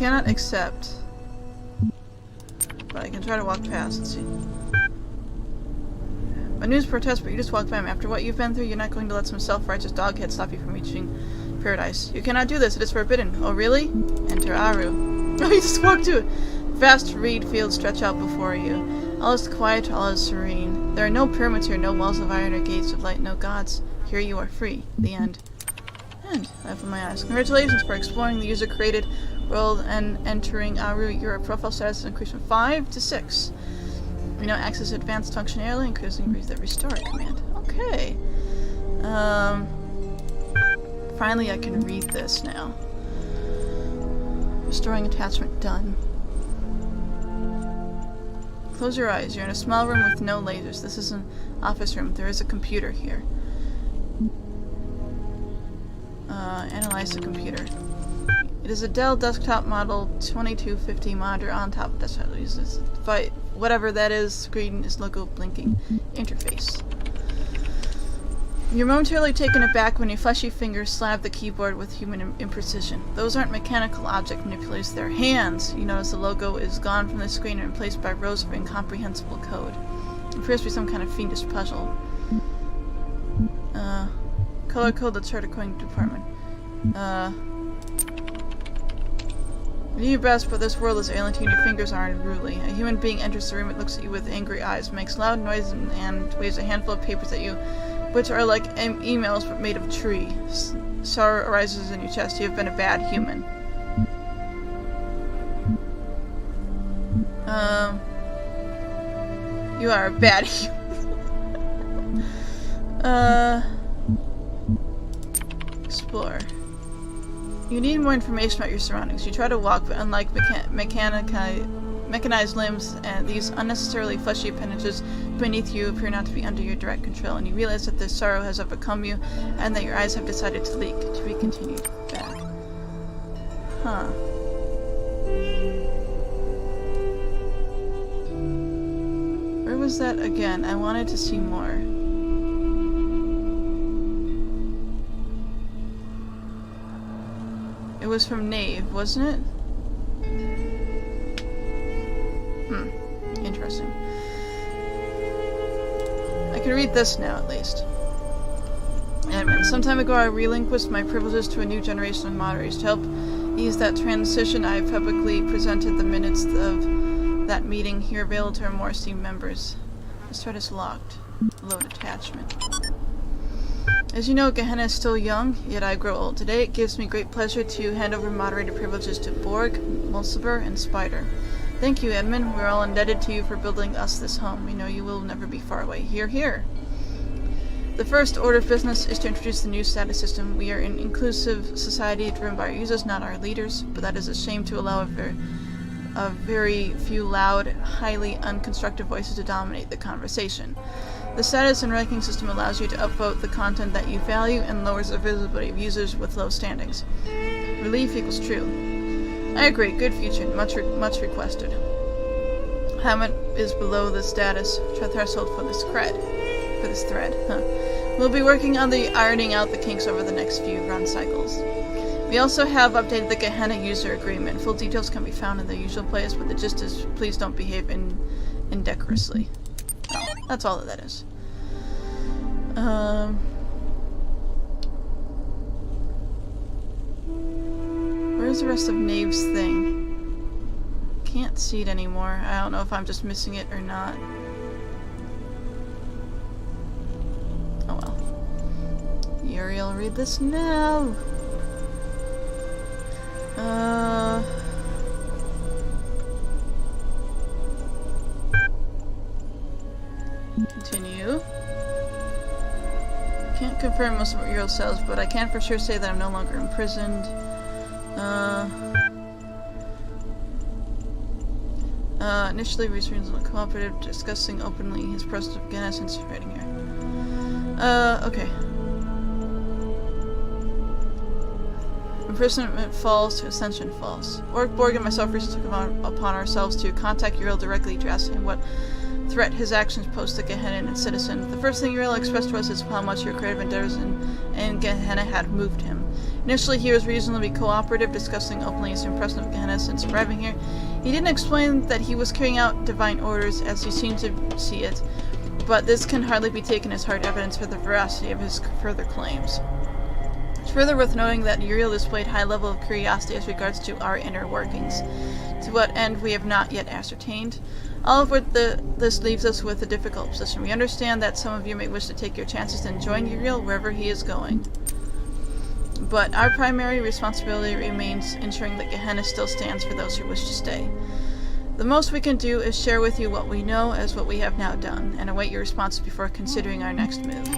cannot accept. But I can try to walk past. Let's see. My news protest, but you just walked by him. After what you've been through, you're not going to let some self-righteous doghead stop you from reaching paradise. You cannot do this. It is forbidden. Oh, really? Enter Aru. Oh, you just walked to it. Vast reed fields stretch out before you. All is quiet, all is serene. There are no pyramids here, no walls of iron or gates of light, no gods. Here you are free. The end. And I open my eyes. Congratulations for exploring the user-created world and entering Aru. Your profile status has increased from 5 to 6. You now access advanced functionality, including the restore command. Okay. Finally I can read this now. Restoring attachment done. Close your eyes. You're in a small room with no lasers. This is an office room. There is a computer here. Analyze the computer. It is a Dell desktop model 2250 monitor on top of desktop. Uses whatever that is. Screen is logo blinking. Interface. You're momentarily taken aback when your fleshy fingers slap the keyboard with human imprecision. Those aren't mechanical object manipulators, they're hands. You notice the logo is gone from the screen and replaced by rows of incomprehensible code. It appears to be some kind of fiendish puzzle. Color code, let's start a coding department. You do your best, but this world is alien to you and your fingers aren't unruly. A human being enters the room, it looks at you with angry eyes, makes loud noise and waves a handful of papers at you, which are like emails but made of tree. Sorrow arises in your chest. You have been a bad human. You are a bad human. Explore. You need more information about your surroundings. You try to walk, but unlike mechanized limbs and these unnecessarily fleshy appendages beneath you appear not to be under your direct control, and you realize that this sorrow has overcome you and that your eyes have decided to leak. To be continued. Back. Huh. Where was that again? I wanted to see more. It was from Nave, wasn't it? Interesting. I can read this now, at least. Admin. Some time ago I relinquished my privileges to a new generation of moderators. To help ease that transition, I have publicly presented the minutes of that meeting here available to our more esteemed members. The start is locked. Load attachment. As you know, Gehenna is still young, yet I grow old. Today it gives me great pleasure to hand over moderator privileges to Borg, Mulciber, and Spider. Thank you, Edmund. We're all indebted to you for building us this home. We know you will never be far away. Hear, hear. The first order of business is to introduce the new status system. We are an inclusive society driven by our users, not our leaders, but that is a shame to allow a very few loud, highly unconstructive voices to dominate the conversation. The status and ranking system allows you to upvote the content that you value and lowers the visibility of users with low standings. Relief equals true. I agree. Good future. Much requested. Hammett is below the status threshold for this thread. We'll be working on the ironing out the kinks over the next few run cycles. We also have updated the Gehenna user agreement. Full details can be found in the usual place, but the gist is please don't behave indecorously. Oh, that's all that is. Where's the rest of Nave's thing? Can't see it anymore. I don't know if I'm just missing it or not. Oh well. Uriel, read this now. Continue. Can't confirm most of what Uriel says, but I can for sure say that I'm no longer imprisoned. Initially, reasons cooperative, discussing openly his presence of Gehenna since writing here. Okay. Imprisonment falls to ascension falls. Borg and myself recently took upon ourselves to contact Uriel directly to ask him what threat his actions pose to Gehenna and citizens. The first thing Uriel expressed to us is how much your creative endeavors in Gehenna had moved him. Initially, he was reasonably cooperative, discussing openly his impression of Gehenna since arriving here. He didn't explain that he was carrying out divine orders as he seemed to see it, but this can hardly be taken as hard evidence for the veracity of his further claims. It's further worth noting that Uriel displayed high level of curiosity as regards to our inner workings, to what end we have not yet ascertained. All of which this leaves us with a difficult position. We understand that some of you may wish to take your chances and join Uriel wherever he is going. But our primary responsibility remains ensuring that Gehenna still stands for those who wish to stay. The most we can do is share with you what we know as what we have now done, and await your responses before considering our next move.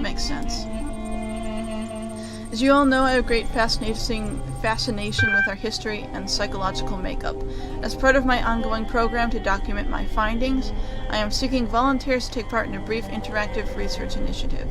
Makes sense. As you all know, I have great fascination with our history and psychological makeup. As part of my ongoing program to document my findings, I am seeking volunteers to take part in a brief interactive research initiative.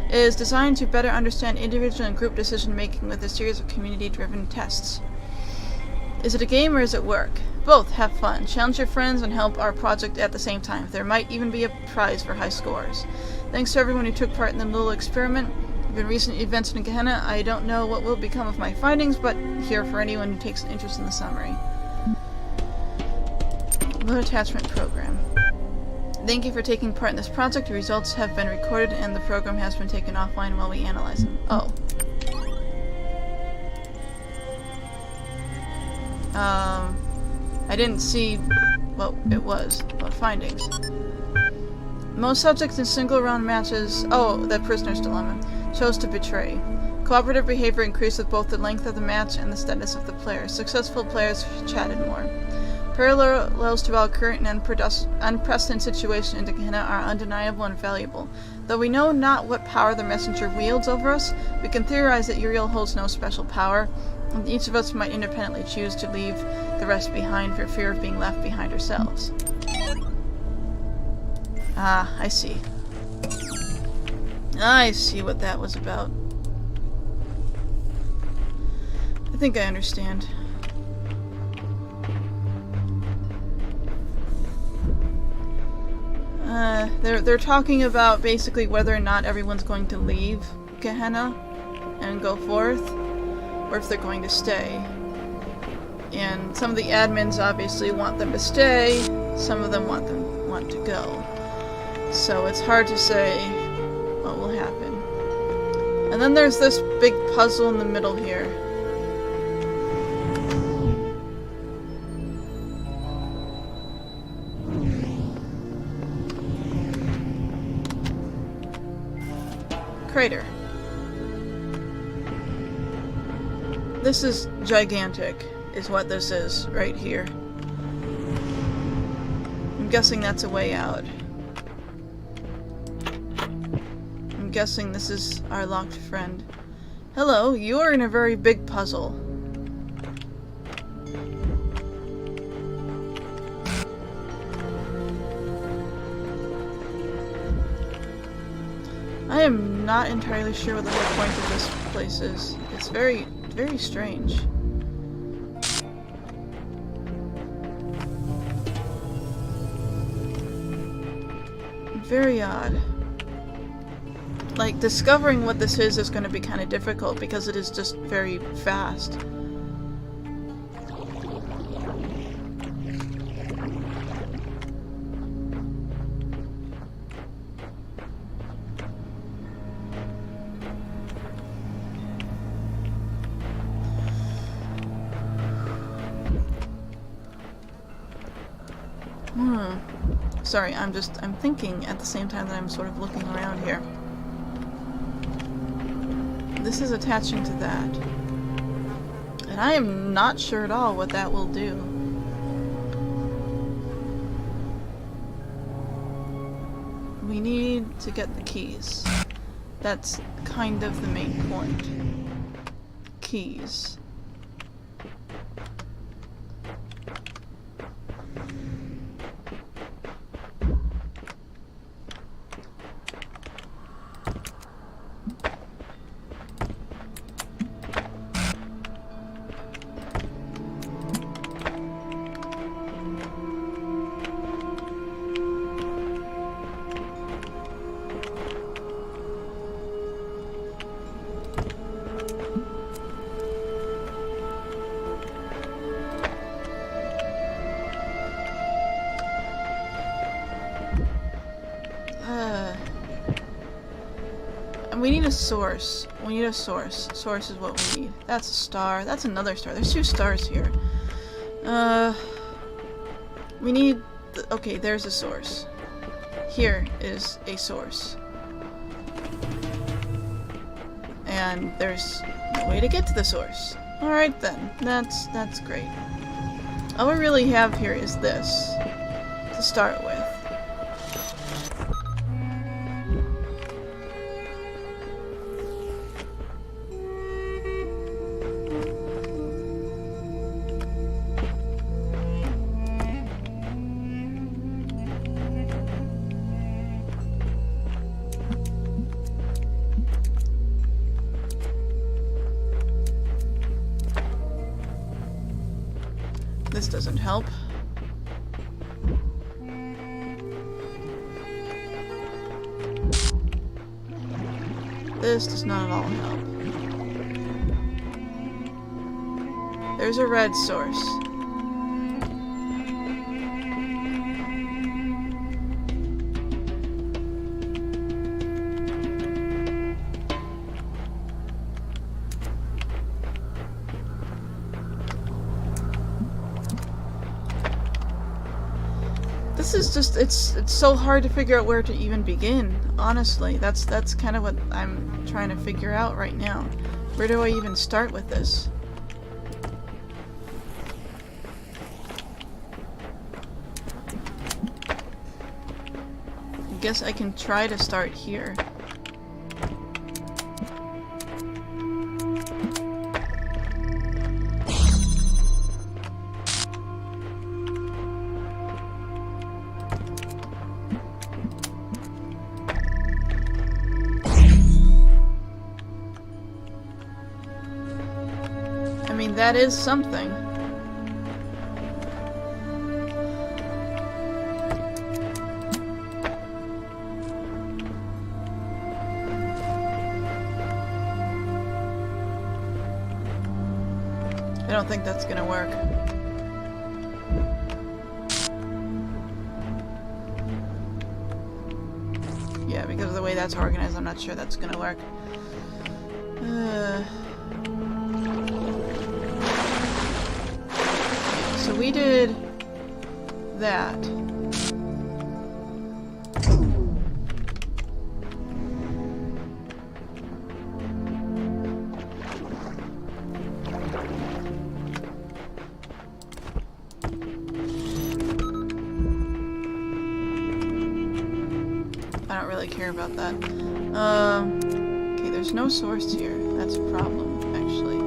It is designed to better understand individual and group decision-making with a series of community-driven tests. Is it a game or is it work? Both. Have fun. Challenge your friends and help our project at the same time. There might even be a prize for high scores. Thanks to everyone who took part in the little experiment. Given recent events in Gehenna, I don't know what will become of my findings, but here for anyone who takes an interest in the summary. Low attachment program. Thank you for taking part in this project. Your results have been recorded and the program has been taken offline while we analyze them. Oh. I didn't see what it was. What findings? Most subjects in single-round matches... Oh, the prisoner's dilemma. Chose to betray. Cooperative behavior increased with both the length of the match and the status of the player. Successful players chatted more. Parallels to our current and unprecedented situation in Gehenna are undeniable and valuable. Though we know not what power the messenger wields over us, we can theorize that Uriel holds no special power, and each of us might independently choose to leave the rest behind for fear of being left behind ourselves. Ah, I see. I see what that was about. I think I understand. They're talking about basically whether or not everyone's going to leave Gehenna and go forth, or if they're going to stay. And some of the admins obviously want them to stay, some of them want to go. So it's hard to say what will happen. And then there's this big puzzle in the middle here. Crater. This is gigantic, is what this is right here. I'm guessing that's a way out. I'm guessing this is our locked friend. Hello, you're in a very big puzzle. I am not entirely sure what the whole point of this place is. It's very, very strange. Very odd. Like, discovering what this is going to be kind of difficult because it is just very fast. Sorry, I'm thinking at the same time that I'm sort of looking around here. This is attaching to that. And I am not sure at all what that will do. We need to get the keys. That's kind of the main point. Keys. we need a source. We need a source. Source is what we need. That's a star. That's another star. There's 2 stars here. We need... okay, there's a source. Here is a source. And there's no way to get to the source. Alright then. That's great. All we really have here is this to start with. This doesn't help. This does not at all help. There's a red source. This is just, it's so hard to figure out where to even begin, honestly. That's kind of what I'm trying to figure out right now. Where do I even start with this? I guess I can try to start here. That is something. I don't think that's gonna work. Yeah, because of the way that's organized, I'm not sure that's gonna work. So we did that. I don't really care about that. Okay, there's no source here. That's a problem, actually.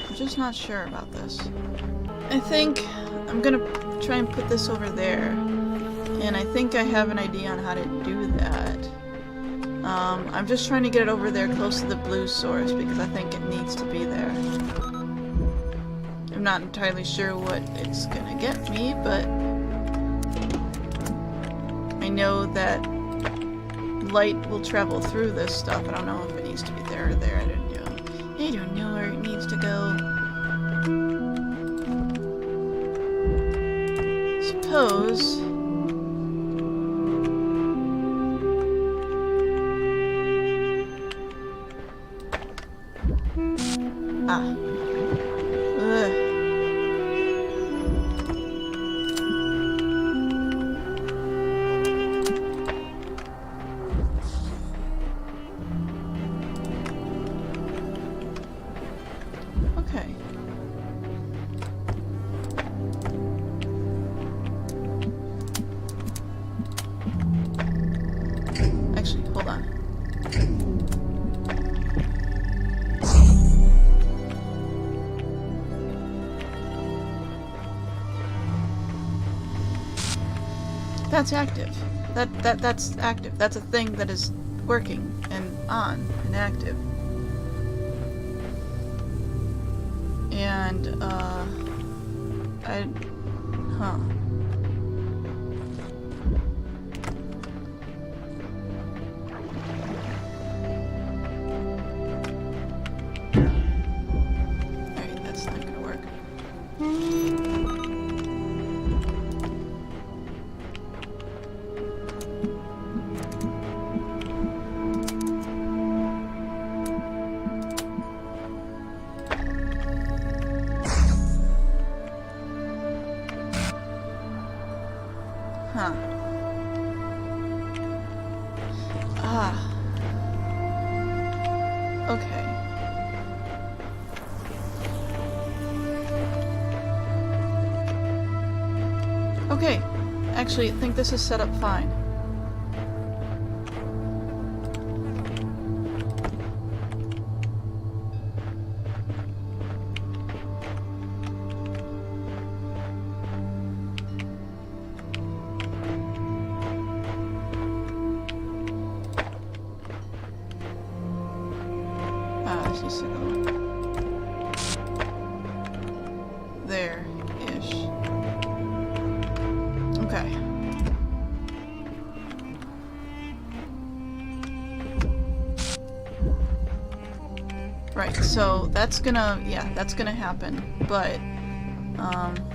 I'm just not sure about this. I think I'm gonna try and put this over there, and I think I have an idea on how to do that. I'm just trying to get it over there close to the blue source because I think it needs to be there. I'm not entirely sure what it's gonna get me, but I know that light will travel through this stuff. I don't know if it needs to be there or there. I don't know. I don't know where it needs to go. Suppose... Ah. Ugh. Okay. Actually, hold on. That's active. That's active. That's a thing that is working and on and active. And Alright, that's not gonna work. Huh. Ah. Okay. Okay. Actually, I think this is set up fine. There-ish. Okay. Right, so that's gonna, yeah, that's gonna happen, but,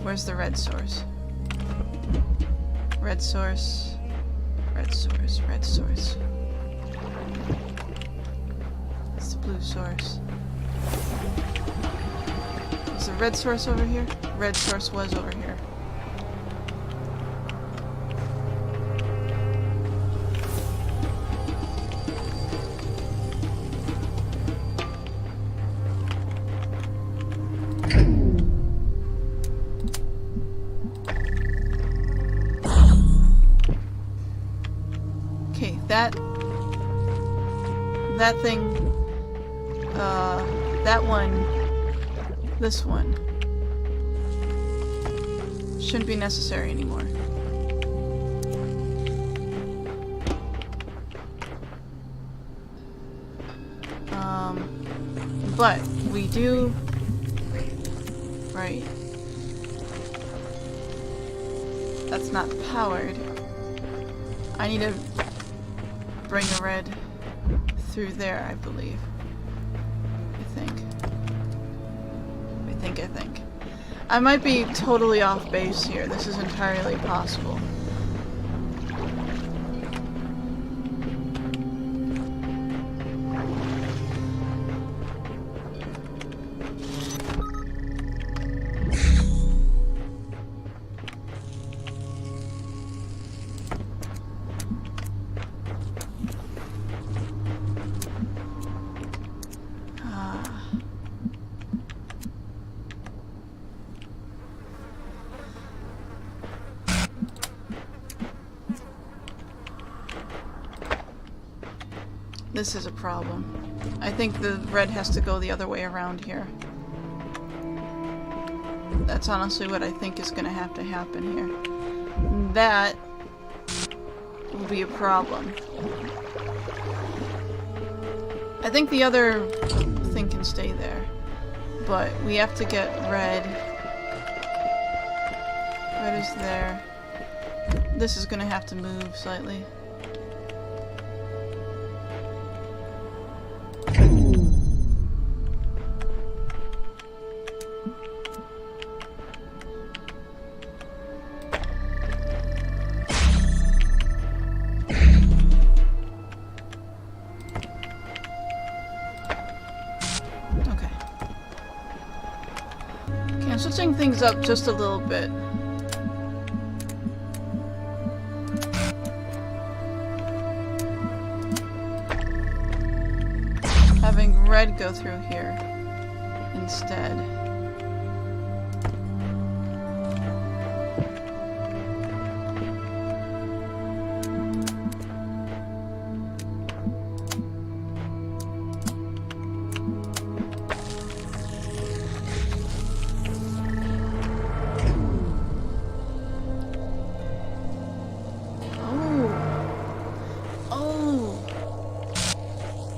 where's the red source? Red source, red source, red source. It's the blue source. Is the red source over here? Red source was over here. Okay, that thing, that one, this one, shouldn't be necessary anymore. But we do, right, that's not powered. I need to bring a red through there, I believe. I think. I might be totally off base here. This is entirely possible. This is a problem. I think the red has to go the other way around here. That's honestly what I think is going to have to happen here. That will be a problem. I think the other thing can stay there, but we have to get red. Red is there. This is going to have to move slightly. I'm switching things up just a little bit. Having red go through here instead.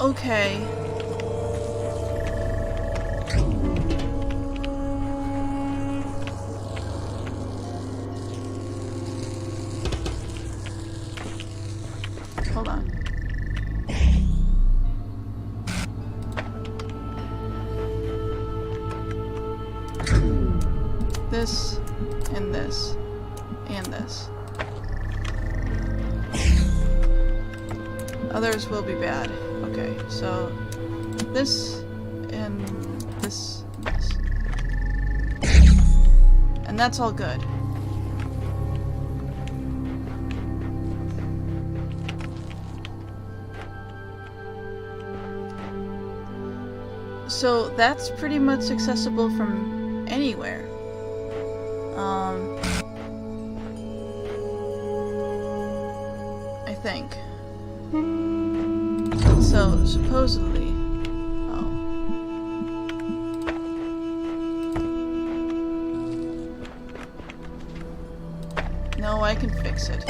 Okay. Hold on. This, and this, and this. Others will be bad. Okay, so this, and this, and this. And that's all good. So that's pretty much accessible from anywhere. I think. So, supposedly... Oh. No, I can fix it.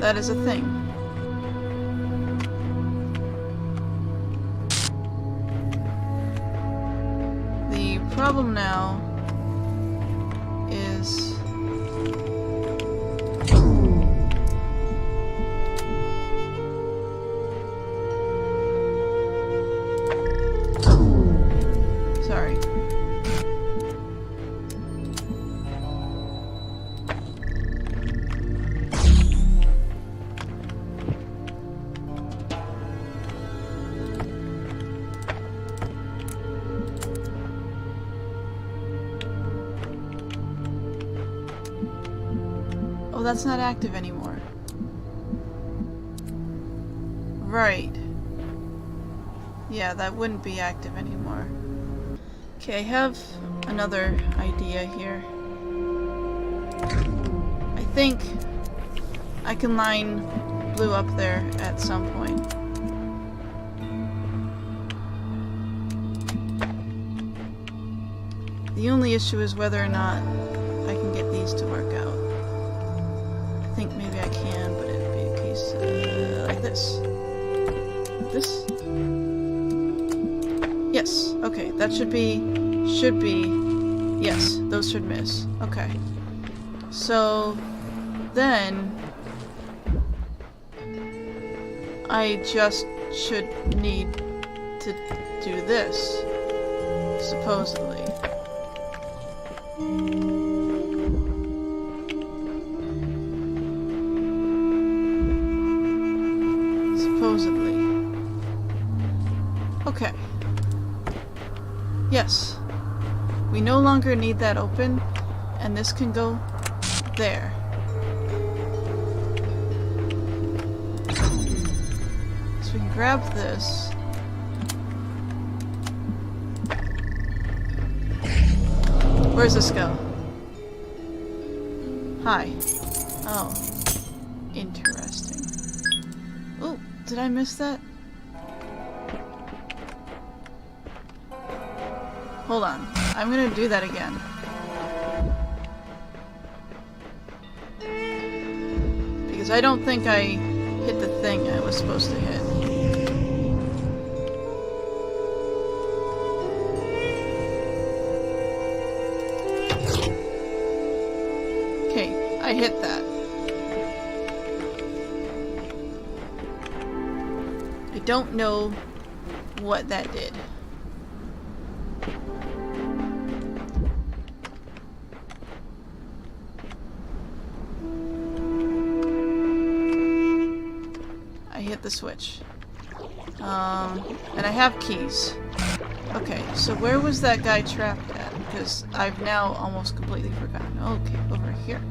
That is a thing. The problem now is... Sorry. Oh, that's not active anymore. Right. Yeah, that wouldn't be active anymore. Okay, I have another idea here. I think I can line blue up there at some point. The only issue is whether or not I can get these to work out. I think maybe I can, but it'd be a case like this. This? Yes, okay, that should be, yes, those should miss. Okay. So, then, I just should need to do this, supposedly. Supposedly. Okay. Yes. We no longer need that open, and this can go there. So we can grab this. Where's this go? Hi. Oh. Interesting. Oh, did I miss that? Hold on. I'm gonna do that again. Because I don't think I hit the thing I was supposed to hit. Okay, I hit that. I don't know what that did. I hit the switch. And I have keys. Okay, so where was that guy trapped at? Because I've now almost completely forgotten. Okay, over here.